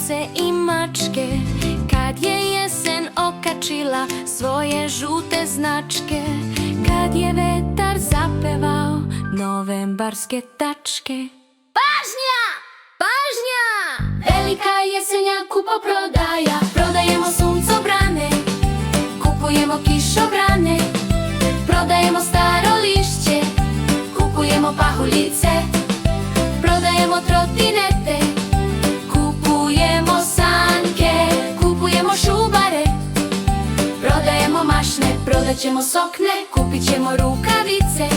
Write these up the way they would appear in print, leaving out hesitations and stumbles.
ovce i mačke, kad je jesen okačila svoje žute značke, kad je vetar zapevao novembarske tačke. Pažnja! Pažnja! Velika jesenja kupoprodaja, prodajemo suncobrane, kupujemo kišobrane, prodajemo staro lišće, kupujemo pahuljice, prodajemo trotinete, kupujemo sanke, kupujemo šubare, prodajemo mašne, prodaćemo sokne, kupit ćemo rukavice,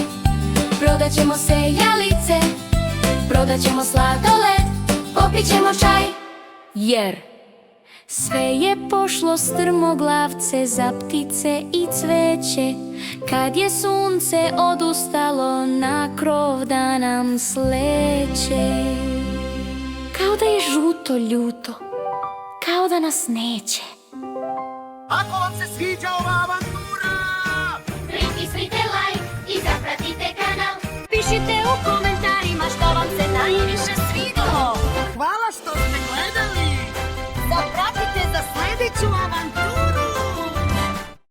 prodaćemo sejalice, prodaćemo sladoled, popit ćemo čaj, jer sve je pošlo strmoglavce za ptice i cveće, kad je sunce odustalo na krov da nam sleće. Kao da je žuto ljuto, kao da nas neće. Ako vam se sviđa ova